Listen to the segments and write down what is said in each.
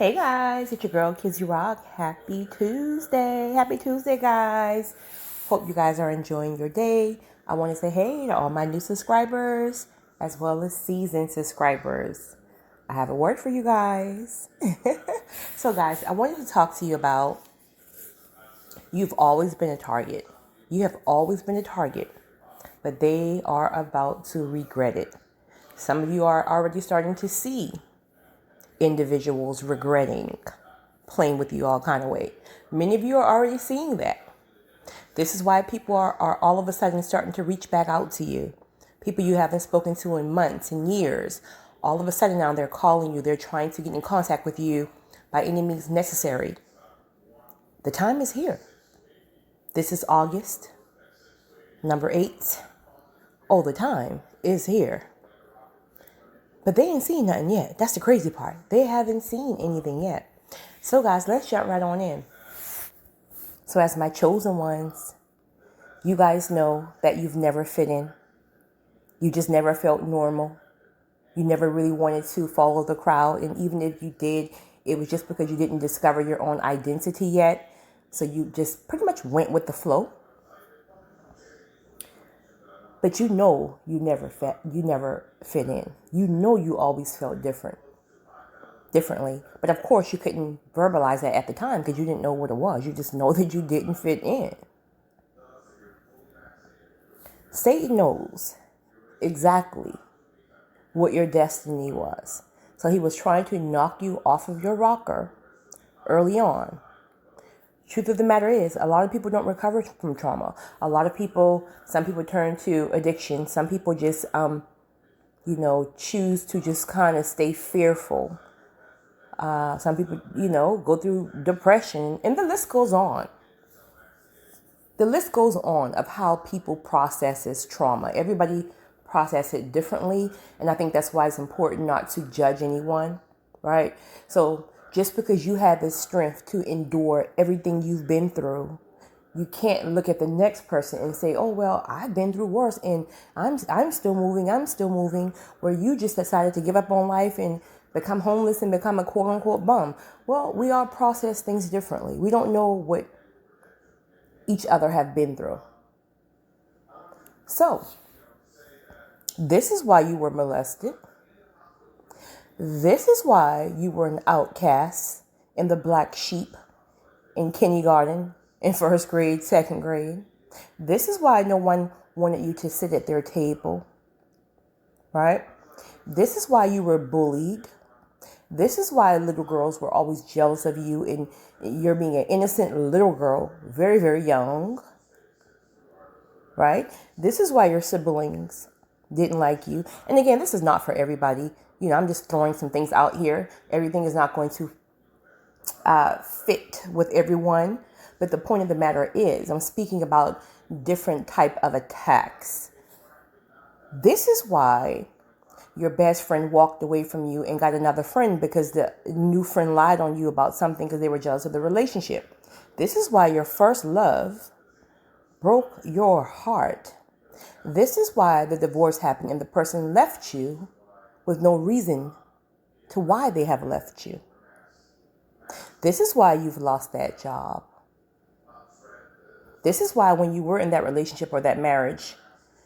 Hey guys, it's your girl Kizzy Rock. Happy Tuesday. Happy Tuesday, guys. Hope you guys are enjoying your day. I want to say hey to all my new subscribers as well as seasoned subscribers. I have a word for you guys. So, guys, I wanted to talk to you about you've always been a target. You have always been a target, but they are about to regret it. Some of you are already starting to see individuals regretting playing with you all kind of way. Many of you are already seeing that. This is why people are all of a sudden starting to reach back out to you. People you haven't spoken to in months and years. All of a sudden now they're calling you. They're trying to get in contact with you by any means necessary. The time is here. This is August, number 8. Oh, the time is here. But they ain't seen nothing yet. That's the crazy part. They haven't seen anything yet. So guys, let's jump right on in. So as my chosen ones, you guys know that you've never fit in. You just never felt normal. You never really wanted to follow the crowd. And even if you did, it was just because you didn't discover your own identity yet. So you just pretty much went with the flow. But you know you never fit in. You know you always felt differently. But of course you couldn't verbalize that at the time because you didn't know what it was. You just know that you didn't fit in. Satan knows exactly what your destiny was. So he was trying to knock you off of your rocker early on. Truth of the matter is, a lot of people don't recover from trauma. Some people turn to addiction. Some people just, choose to just kind of stay fearful. Some people, go through depression, and the list goes on. The list goes on of how people processes trauma. Everybody process it differently, and I think that's why it's important not to judge anyone, right? So just because you have the strength to endure everything you've been through, you can't look at the next person and say, "Oh well, I've been through worse, and I'm still moving." Where you just decided to give up on life and become homeless and become a quote unquote bum. Well, we all process things differently. We don't know what each other have been through. So this is why you were molested. This is why you were an outcast and the black sheep in kindergarten, in first grade, second grade. This is why no one wanted you to sit at their table, right? This is why you were bullied. This is why little girls were always jealous of you and you're being an innocent little girl, very, very young, right? This is why your siblings didn't like you. And again, this is not for everybody. I'm just throwing some things out here. Everything is not going to fit with everyone. But the point of the matter is, I'm speaking about different type of attacks. This is why your best friend walked away from you and got another friend because the new friend lied on you about something because they were jealous of the relationship. This is why your first love broke your heart. This is why the divorce happened and the person left you with no reason to why they have left you. This is why you've lost that job. This is why when you were in that relationship or that marriage,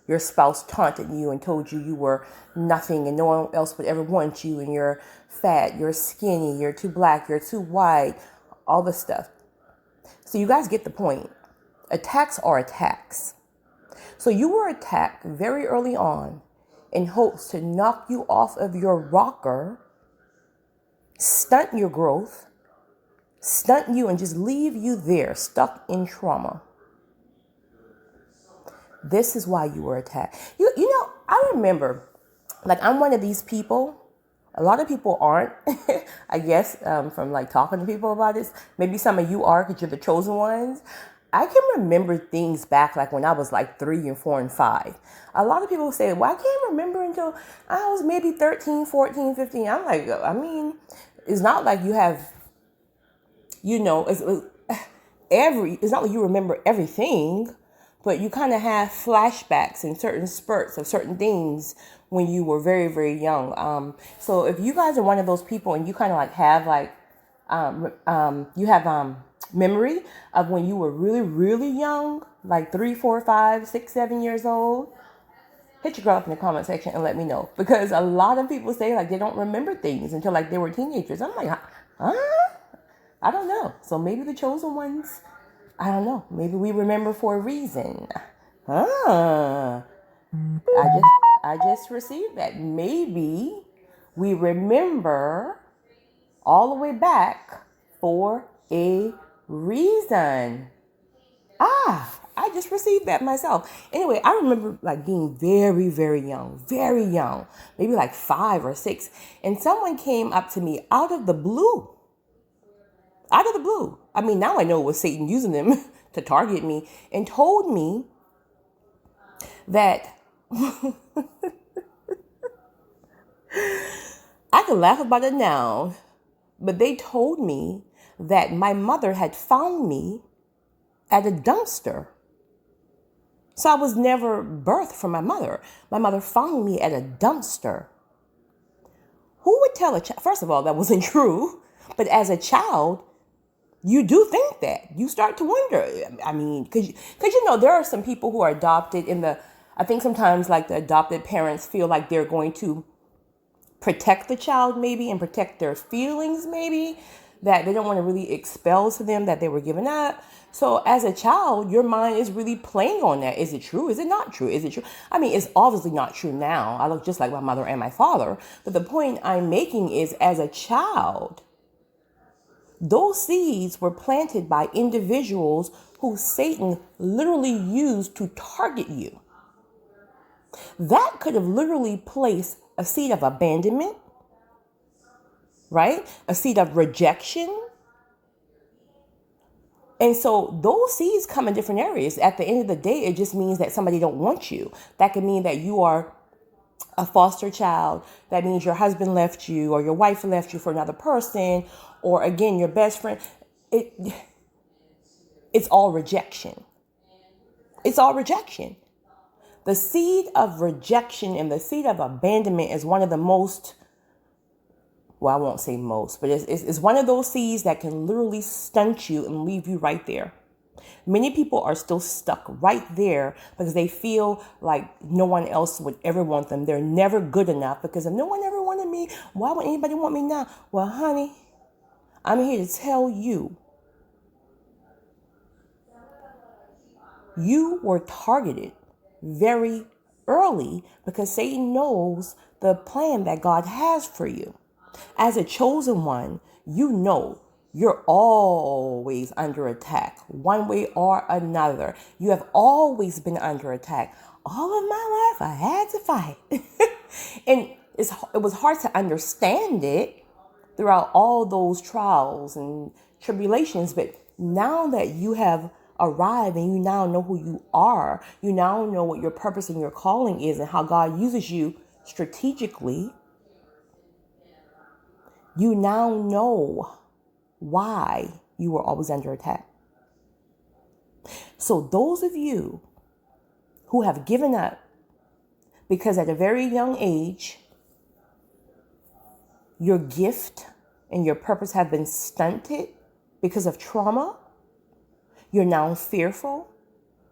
your spouse taunted you and told you you were nothing and no one else would ever want you and you're fat, you're skinny, you're too black, you're too white, all this stuff. So you guys get the point. Attacks are attacks. So you were attacked very early on in hopes to knock you off of your rocker, stunt your growth, stunt you and just leave you there stuck in trauma. This is why you were attacked. I remember, I'm one of these people. A lot of people aren't, I guess, from talking to people about this. Maybe some of you are because you're the chosen ones. I can remember things back when I was 3 and 4 and 5. A lot of people say, well, I can't remember until I was maybe 13, 14, 15. I'm it's not like you have, it's not like you remember everything, but you kind of have flashbacks and certain spurts of certain things when you were very, very young. So if you guys are one of those people and you kind of have You have memory of when you were really, really young, like 3, 4, 5, 6, 7 years old? Hit your girl up in the comment section and let me know. Because a lot of people say like they don't remember things until like they were teenagers. I'm like, huh? I don't know. So maybe the chosen ones, I don't know. Maybe we remember for a reason. Huh. I just received that. Maybe we remember all the way back for a reason. I just received that myself. Anyway, I remember like being very, very young, maybe like 5 or 6. And someone came up to me out of the blue. Out of the blue. I mean, now I know it was Satan using them to target me, and told me that I can laugh about it now, but they told me that my mother had found me at a dumpster. So I was never birthed from my mother. My mother found me at a dumpster. Who would tell a child? First of all, that wasn't true. But as a child, you do think that. You start to wonder. I mean, because there are some people who are adopted I think sometimes like the adopted parents feel like they're going to protect the child maybe and protect their feelings maybe, that they don't want to really expel to them that they were given up. So as a child, your mind is really playing on that. Is it true? Is it not true? Is it true? I mean, it's obviously not true now. I look just like my mother and my father. But the point I'm making is, as a child, those seeds were planted by individuals who Satan literally used to target you. That could have literally placed a seed of abandonment, right? A seed of rejection. And so those seeds come in different areas. At the end of the day, it just means that somebody don't want you. That could mean that you are a foster child. That means your husband left you, or your wife left you for another person, or again, your best friend. It's all rejection. It's all rejection. The seed of rejection and the seed of abandonment is one of the most, well, I won't say most, but it's one of those seeds that can literally stunt you and leave you right there. Many people are still stuck right there because they feel like no one else would ever want them. They're never good enough, because if no one ever wanted me, why would anybody want me now? Well, honey, I'm here to tell you, you were targeted very early because Satan knows the plan that God has for you. As a chosen one, you know you're always under attack, one way or another. You have always been under attack. All of my life, I had to fight. And it was hard to understand it throughout all those trials and tribulations. But now that you have arrived and you now know who you are, you now know what your purpose and your calling is and how God uses you strategically, you now know why you were always under attack. So those of you who have given up because at a very young age, your gift and your purpose have been stunted because of trauma, you're now fearful.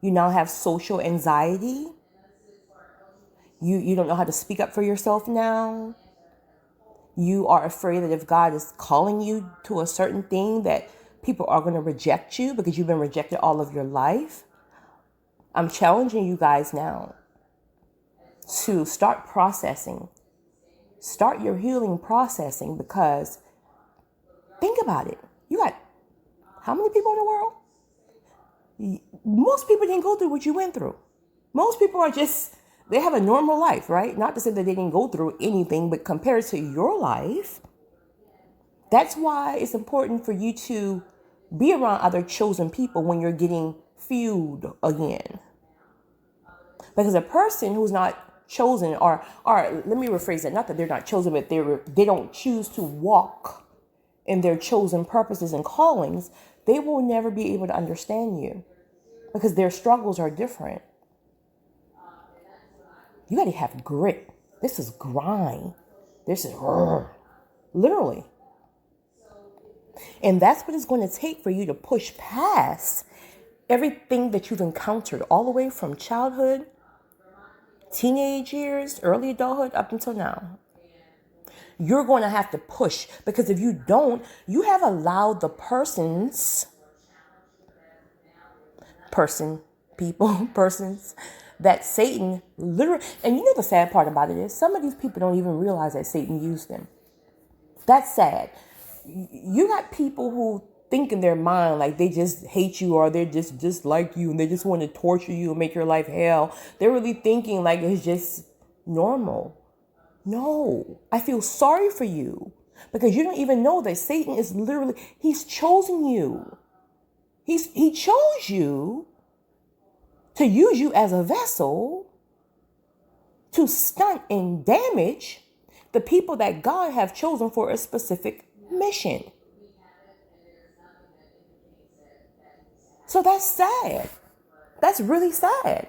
You now have social anxiety. You don't know how to speak up for yourself now. You are afraid that if God is calling you to a certain thing, that people are going to reject you because you've been rejected all of your life. I'm challenging you guys now to start processing. Start your healing processing, because think about it. You got how many people in the world? Most people didn't go through what you went through. Most people they have a normal life, right? Not to say that they didn't go through anything, but compared to your life, that's why it's important for you to be around other chosen people when you're getting fueled again. Because a person who's not chosen, or let me rephrase that, not that they're not chosen, but they don't choose to walk in their chosen purposes and callings, they will never be able to understand you because their struggles are different. You got to have grit. This is grind. This is literally. And that's what it's going to take for you to push past everything that you've encountered all the way from childhood, teenage years, early adulthood, up until now. You're going to have to push, because if you don't, you have allowed the persons that Satan literally, and you know the sad part about it is some of these people don't even realize that Satan used them. That's sad. You got people who think in their mind like they just hate you, or they're just like you, and they just want to torture you and make your life hell. They're really thinking like it's just normal. No, I feel sorry for you, because you don't even know that Satan is literally, he's chosen you. He chose you to use you as a vessel to stunt and damage the people that God have chosen for a specific mission. So that's sad. That's really sad.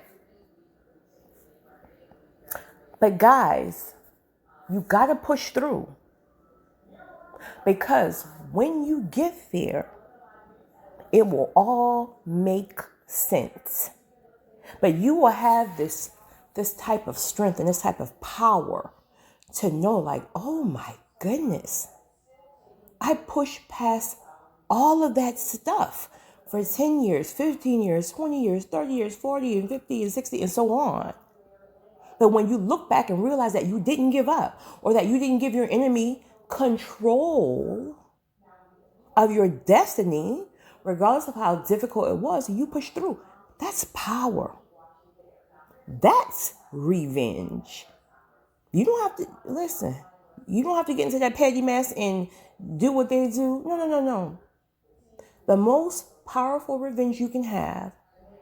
But guys, you got to push through, because when you get there, it will all make sense. But you will have this type of strength and this type of power to know like, oh my goodness, I pushed past all of that stuff for 10 years, 15 years, 20 years, 30 years, 40 and 50 and 60 and so on. But when you look back and realize that you didn't give up, or that you didn't give your enemy control of your destiny, regardless of how difficult it was, you push through. That's power. That's revenge. You don't have to, listen, you don't have to get into that petty mess and do what they do. No. The most powerful revenge you can have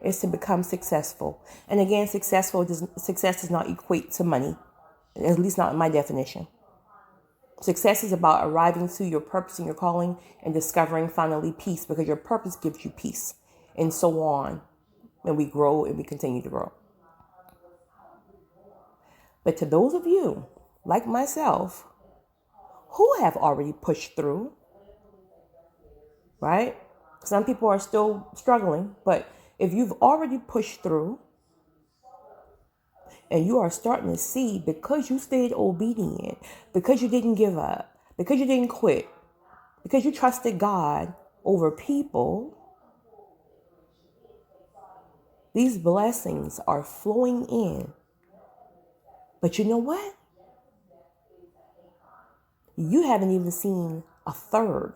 is to become successful. And again, success does not equate to money, at least not in my definition. Success is about arriving to your purpose and your calling and discovering finally peace, because your purpose gives you peace, and so on. And we grow and we continue to grow. But to those of you like myself who have already pushed through, right? Some people are still struggling, but if you've already pushed through and you are starting to see, because you stayed obedient, because you didn't give up, because you didn't quit, because you trusted God over people, these blessings are flowing in. But you know what? You haven't even seen a third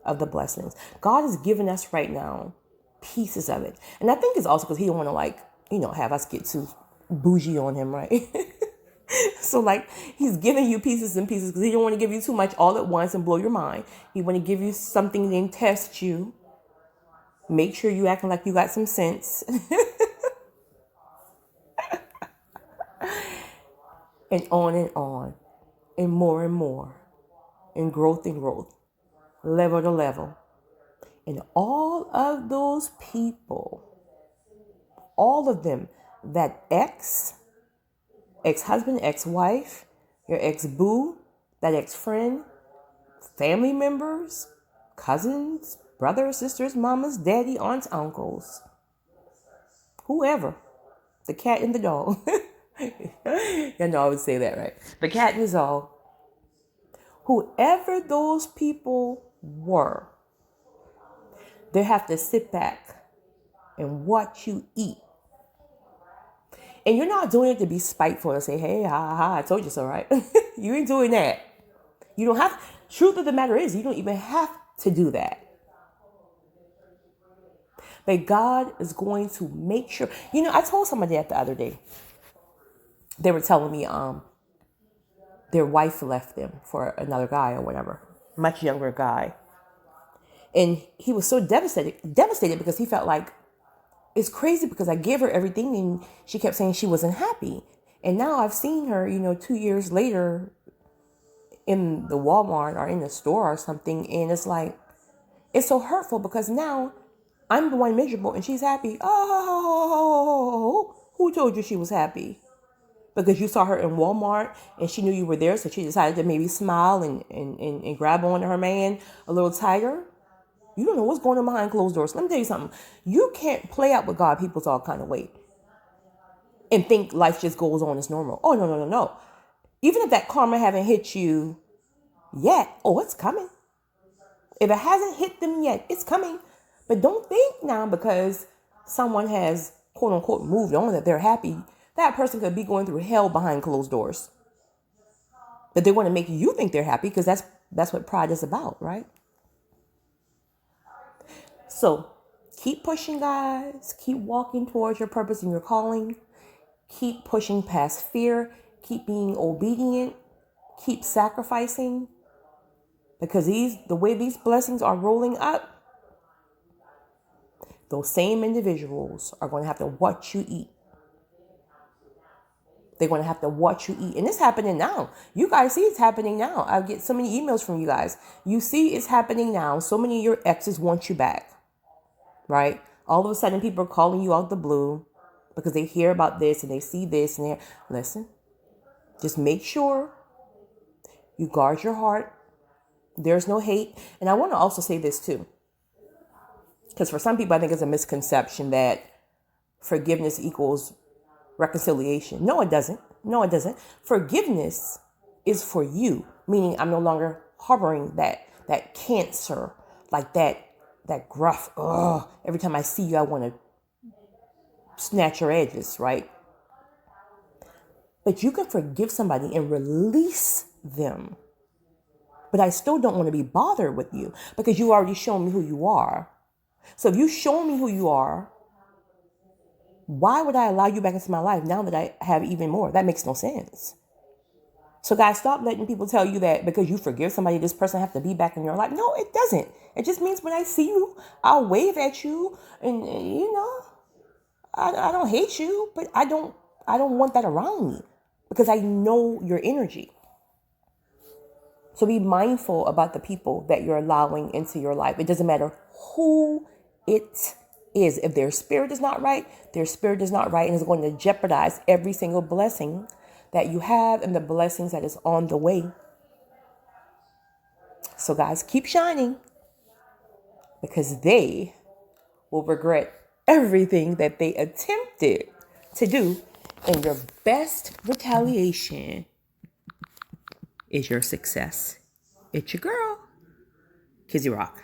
of the blessings. God is giving us right now pieces of it. And I think it's also because he don't want to have us get too bougie on him, right? So he's giving you pieces and pieces because he don't want to give you too much all at once and blow your mind. He want to give you something, then test you. Make sure you acting like you got some sense. And on, and more, and growth, level to level. And all of those people, all of them, that ex-husband, ex-wife, your ex-boo, that ex-friend, family members, cousins, brothers, sisters, mamas, daddy, aunts, uncles, whoever, the cat and the dog. You know I would say that, right? The cat and the dog. Whoever those people were, they have to sit back and watch you eat. And you're not doing it to be spiteful and say, hey, ha, I told you so, right? You ain't doing that. You don't have, truth of the matter is, you don't even have to do that. But God is going to make sure. I told somebody that the other day. They were telling me their wife left them for another guy or whatever, much younger guy. And he was so devastated because he felt like, it's crazy because I gave her everything and she kept saying she wasn't happy. And now I've seen her, 2 years later in the Walmart or in the store or something. And it's like, it's so hurtful because now I'm the one miserable and she's happy. Oh, who told you she was happy? Because you saw her in Walmart and she knew you were there. So she decided to maybe smile and grab onto her man a little tighter. You don't know what's going on behind closed doors. Let me tell you something. You can't play out with God people's all kind of way and think life just goes on as normal. Oh, no, no, no, no. Even if that karma haven't hit you yet, oh, it's coming. If it hasn't hit them yet, it's coming. But don't think now because someone has, quote unquote, moved on that they're happy. That person could be going through hell behind closed doors. But they want to make you think they're happy because that's what pride is about, right? So keep pushing, guys. Keep walking towards your purpose and your calling. Keep pushing past fear. Keep being obedient. Keep sacrificing. Because the way these blessings are rolling up, those same individuals are going to have to watch you eat. They're going to have to watch you eat. And it's happening now. You guys see it's happening now. I get so many emails from you guys. You see it's happening now. So many of your exes want you back. Right? All of a sudden people are calling you out the blue because they hear about this and they see this and listen. Just make sure you guard your heart. There's no hate. And I want to also say this too. Because for some people, I think it's a misconception that forgiveness equals reconciliation. No, it doesn't. No, it doesn't. Forgiveness is for you, meaning I'm no longer harboring that cancer, like that gruff. Every time I see you, I want to snatch your edges, right? But you can forgive somebody and release them. But I still don't want to be bothered with you because you already shown me who you are. So if you show me who you are, why would I allow you back into my life now that I have even more? That makes no sense. So guys, stop letting people tell you that because you forgive somebody, this person have to be back in your life. No, it doesn't. It just means when I see you, I'll wave at you and you know, I don't hate you, but I don't want that around me because I know your energy. So be mindful about the people that you're allowing into your life. It doesn't matter who it is. If their spirit is not right, their spirit is not right and is going to jeopardize every single blessing that you have and the blessings that is on the way. So guys, keep shining because they will regret everything that they attempted to do. And your best retaliation is your success. It's your girl, Kizzy Rock.